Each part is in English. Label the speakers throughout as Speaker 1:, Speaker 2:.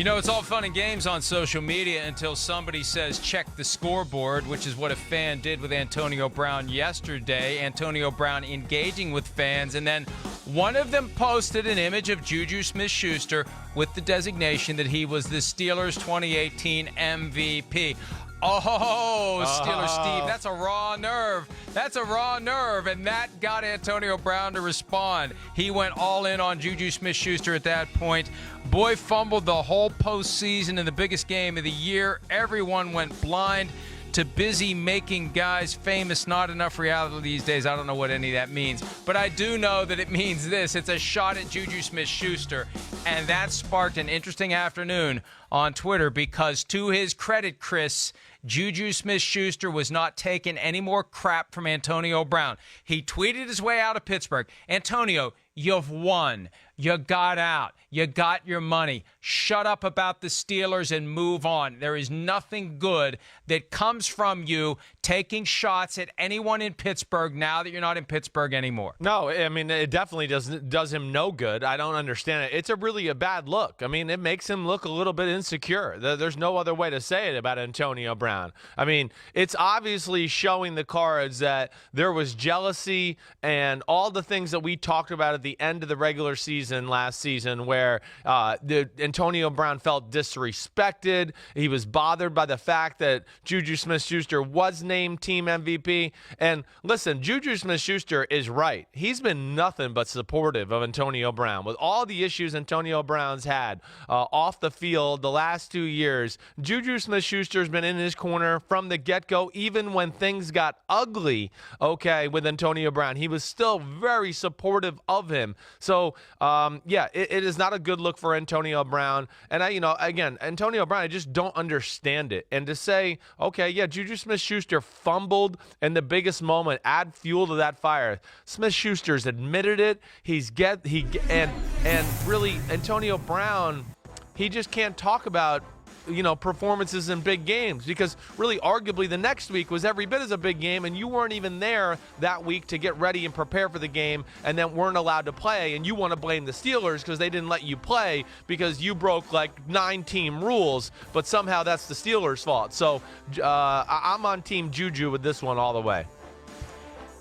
Speaker 1: You know, it's all fun and games on social media until somebody says check the scoreboard, which is what a fan did with Antonio Brown yesterday. Antonio Brown engaging with fans, and then one of them posted an image of JuJu Smith-Schuster with the designation that he was the Steelers' 2018 MVP. Oh, Steelers Steve, that's a raw nerve. That's a raw nerve, and that got Antonio Brown to respond. He went all in on JuJu Smith-Schuster at that point. Boy fumbled the whole postseason in the biggest game of the year. Everyone went blind to busy making guys famous. Not enough reality these days. I don't know what any of that means, but I do know that it means this. It's a shot at JuJu Smith-Schuster, and that sparked an interesting afternoon on Twitter because, to his credit, Chris, JuJu Smith-Schuster was not taking any more crap from Antonio Brown. He tweeted his way out of Pittsburgh. Antonio, you've won. You got out. You got your money. Shut up about the Steelers and move on. There is nothing good that comes from you taking shots at anyone in Pittsburgh now that you're not in Pittsburgh anymore.
Speaker 2: No, I mean, it definitely does him no good. I don't understand it. It's really a bad look. I mean, it makes him look a little bit insecure. There's no other way to say it about Antonio Brown. I mean, it's obviously showing the cards that there was jealousy and all the things that we talked about at the end of the regular season last season where Antonio Brown felt disrespected. He was bothered by the fact that JuJu Smith-Schuster was named team MVP. And listen, JuJu Smith-Schuster is right. He's been nothing but supportive of Antonio Brown. With all the issues Antonio Brown's had off the field the last 2 years, JuJu Smith-Schuster's been in his corner from the get-go, even when things got ugly, okay, with Antonio Brown. He was still very supportive of him. So, yeah, it is not a good look for Antonio Brown. And, again, Antonio Brown, I just don't understand it. And to say, okay, yeah, JuJu Smith-Schuster fumbled in the biggest moment, add fuel to that fire. Smith-Schuster's admitted it. And really, Antonio Brown, he just can't talk about performances in big games because really arguably the next week was every bit as a big game and you weren't even there that week to get ready and prepare for the game and then weren't allowed to play, and you want to blame the Steelers because they didn't let you play because you broke like 9 team rules, but somehow that's the Steelers' fault. So I'm on team JuJu with this one all the way.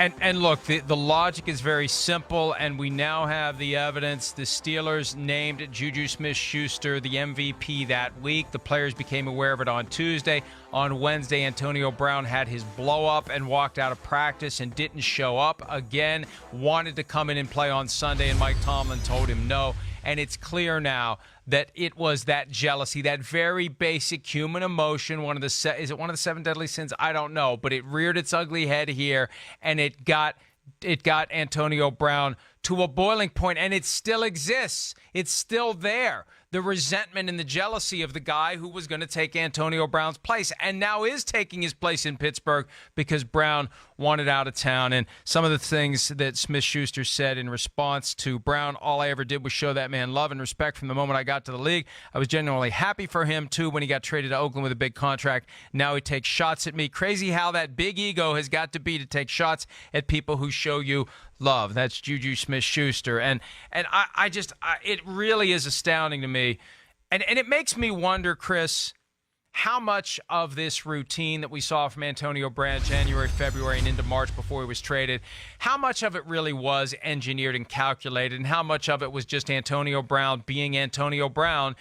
Speaker 1: And look, the logic is very simple, and we now have the evidence. The Steelers named JuJu Smith-Schuster the MVP that week. The players became aware of it on Tuesday. On Wednesday, Antonio Brown had his blow-up and walked out of practice and didn't show up again. Wanted to come in and play on Sunday, and Mike Tomlin told him no. And it's clear now that it was that jealousy, that very basic human emotion. Is it one of the 7 deadly sins? I don't know, but it reared its ugly head here, and it got Antonio Brown to a boiling point, and it still exists. It's still there. The resentment and the jealousy of the guy who was going to take Antonio Brown's place and now is taking his place in Pittsburgh because Brown wanted out of town. And some of the things that Smith-Schuster said in response to Brown, all I ever did was show that man love and respect from the moment I got to the league. I was genuinely happy for him, too, when he got traded to Oakland with a big contract. Now he takes shots at me. Crazy how that big ego has got to be to take shots at people who show you love. That's JuJu Smith-Schuster. And it really is astounding to me. And it makes me wonder, Chris, how much of this routine that we saw from Antonio Brown January, February, and into March before he was traded, how much of it really was engineered and calculated, and how much of it was just Antonio Brown being Antonio Brown?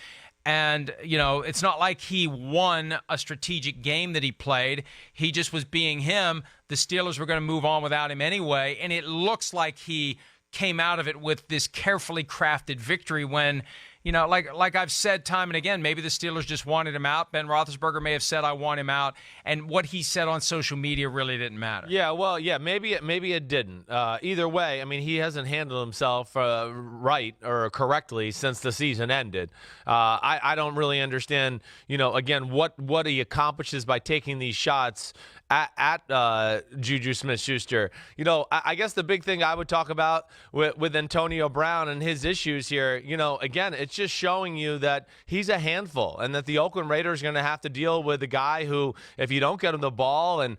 Speaker 1: And, it's not like he won a strategic game that he played. He just was being him. The Steelers were going to move on without him anyway, and it looks like he came out of it with this carefully crafted victory when, like I've said time and again, maybe the Steelers just wanted him out. Ben Roethlisberger may have said, I want him out. And what he said on social media really didn't matter.
Speaker 2: Yeah, well, maybe it didn't. Either way, I mean, he hasn't handled himself right or correctly since the season ended. I don't really understand, again, what he accomplishes by taking these shots at JuJu Smith-Schuster. You know, I guess the big thing I would talk about with Antonio Brown and his issues here, you know, again, it's just showing you that he's a handful and that the Oakland Raiders are going to have to deal with a guy who, if you don't get him the ball and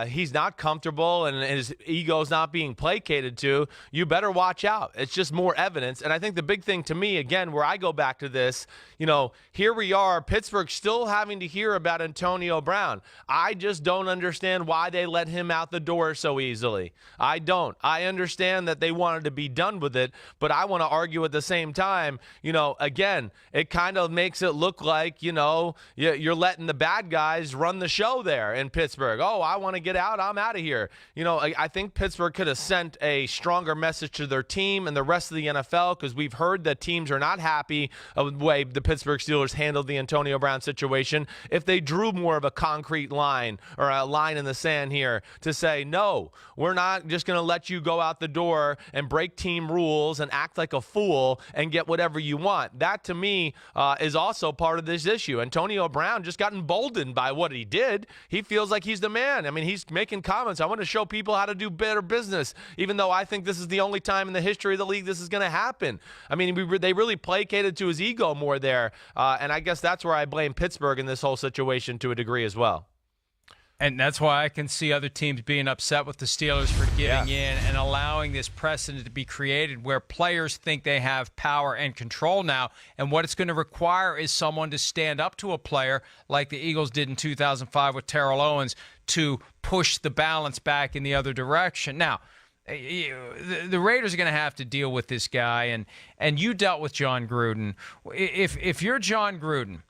Speaker 2: he's not comfortable and his ego's not being placated to, you better watch out. It's just more evidence. And I think the big thing to me, again, where I go back to this, you know, here we are, Pittsburgh still having to hear about Antonio Brown. I just don't understand why they let him out the door so easily. I don't. I understand that they wanted to be done with it, but I want to argue at the same time, you know, again, it kind of makes it look like, you know, you're letting the bad guys run the show there in Pittsburgh. Oh, I want to get out. I'm out of here. You know, I think Pittsburgh could have sent a stronger message to their team and the rest of the NFL, because we've heard that teams are not happy with the way the Pittsburgh Steelers handled the Antonio Brown situation. If they drew more of a concrete line or a line in the sand here to say, no, we're not just going to let you go out the door and break team rules and act like a fool and get whatever you want. That, to me, is also part of this issue. Antonio Brown just got emboldened by what he did. He feels like he's the man. I mean, he's making comments. I want to show people how to do better business, even though I think this is the only time in the history of the league this is going to happen. I mean, they really placated to his ego more there, and I guess that's where I blame Pittsburgh in this whole situation to a degree as well.
Speaker 1: And that's why I can see other teams being upset with the Steelers for giving in and allowing this precedent to be created where players think they have power and control now. And what it's going to require is someone to stand up to a player like the Eagles did in 2005 with Terrell Owens to push the balance back in the other direction. Now, the Raiders are going to have to deal with this guy, and you dealt with John Gruden. If you're John Gruden,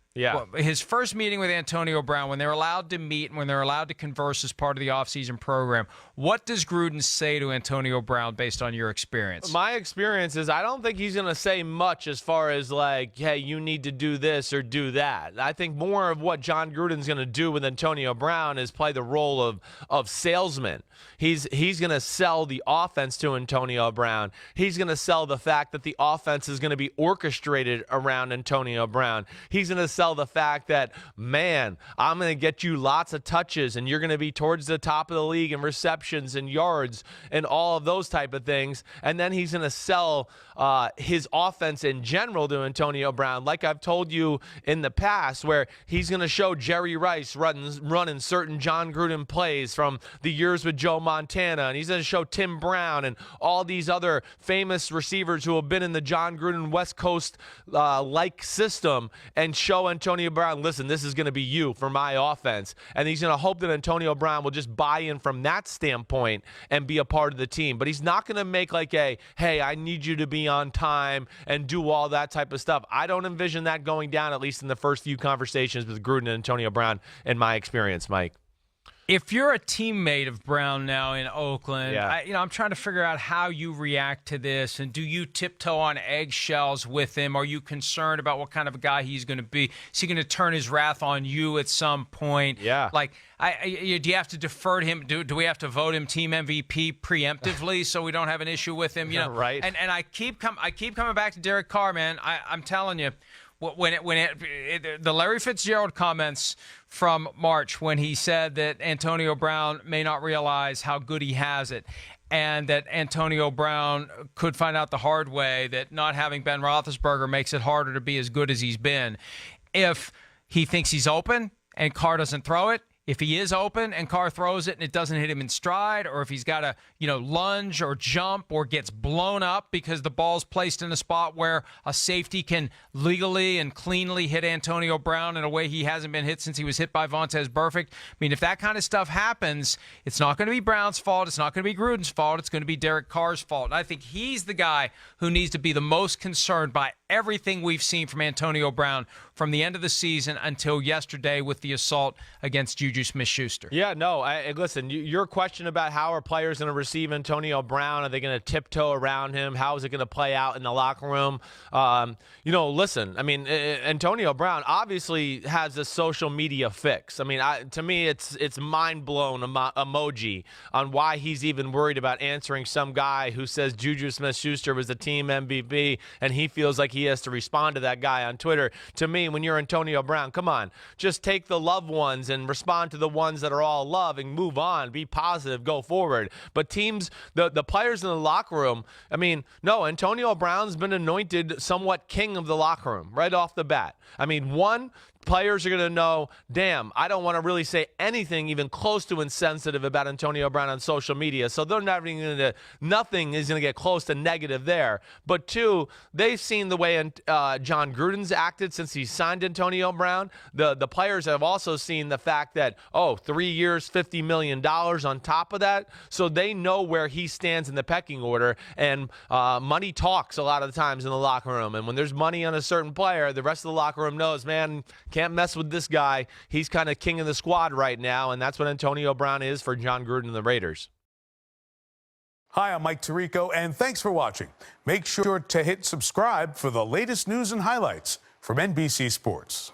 Speaker 1: his first meeting with Antonio Brown, when they're allowed to meet and when they're allowed to converse as part of the offseason program, what does Gruden say to Antonio Brown based on your experience?
Speaker 2: My experience is I don't think he's going to say much as far as like, hey, you need to do this or do that. I think more of what John Gruden's going to do with Antonio Brown is play the role of salesman. He's going to sell the offense to Antonio Brown. He's going to sell the fact that the offense is going to be orchestrated around Antonio Brown. He's going to sell the fact that, man, I'm going to get you lots of touches and you're going to be towards the top of the league in receptions and yards and all of those type of things. And then he's going to sell his offense in general to Antonio Brown, like I've told you in the past, where he's going to show Jerry Rice running certain John Gruden plays from the years with Joe Montana, and he's going to show Tim Brown and all these other famous receivers who have been in the John Gruden West Coast like system, and show Antonio Brown, listen, this is going to be you for my offense. And he's going to hope that Antonio Brown will just buy in from that standpoint and be a part of the team. But he's not going to make like hey, I need you to be on time and do all that type of stuff. I don't envision that going down, at least in the first few conversations with Gruden and Antonio Brown, in my experience, Mike.
Speaker 1: If you're a teammate of Brown now in Oakland, I'm trying to figure out how you react to this. And do you tiptoe on eggshells with him? Are you concerned about what kind of a guy he's going to be? Is he going to turn his wrath on you at some point?
Speaker 2: Yeah.
Speaker 1: Like, do you have to defer to him? Do we have to vote him team MVP preemptively so we don't have an issue with him? You know,
Speaker 2: right.
Speaker 1: And I keep coming back to Derek Carr, man. I'm telling you. The Larry Fitzgerald comments from March, when he said that Antonio Brown may not realize how good he has it, and that Antonio Brown could find out the hard way that not having Ben Roethlisberger makes it harder to be as good as he's been. If he thinks he's open and Carr doesn't throw it, if he is open and Carr throws it and it doesn't hit him in stride, or if he's got to, lunge or jump or gets blown up because the ball's placed in a spot where a safety can legally and cleanly hit Antonio Brown in a way he hasn't been hit since he was hit by Vontaze Burfict. I mean, if that kind of stuff happens, it's not going to be Brown's fault. It's not going to be Gruden's fault. It's going to be Derek Carr's fault. And I think he's the guy who needs to be the most concerned by everything we've seen from Antonio Brown from the end of the season until yesterday with the assault against JuJu Smith-Schuster.
Speaker 2: Yeah, no, listen, your question about how are players going to receive Antonio Brown, are they going to tiptoe around him, how is it going to play out in the locker room? Listen, I mean, Antonio Brown obviously has a social media fix. I mean, to me, it's mind-blown emoji on why he's even worried about answering some guy who says JuJu Smith-Schuster was the team MVP and he feels like he has to respond to that guy on Twitter. To me, when you're Antonio Brown, come on, just take the loved ones and respond to the ones that are all loving, move on, be positive, go forward. But teams, the players in the locker room, I mean, no, Antonio Brown's been anointed somewhat king of the locker room right off the bat. I mean, players are going to know, damn, I don't want to really say anything even close to insensitive about Antonio Brown on social media. So they're not even going to, nothing is going to get close to negative there. But two, they've seen the way John Gruden's acted since he signed Antonio Brown. The players have also seen the fact that, 3 years, $50 million on top of that. So they know where he stands in the pecking order. And money talks a lot of the times in the locker room. And when there's money on a certain player, the rest of the locker room knows, man, can't mess with this guy. He's kind of king of the squad right now, and that's what Antonio Brown is for John Gruden and the Raiders.
Speaker 3: Hi, I'm Mike Tirico, and thanks for watching. Make sure to hit subscribe for the latest news and highlights from NBC Sports.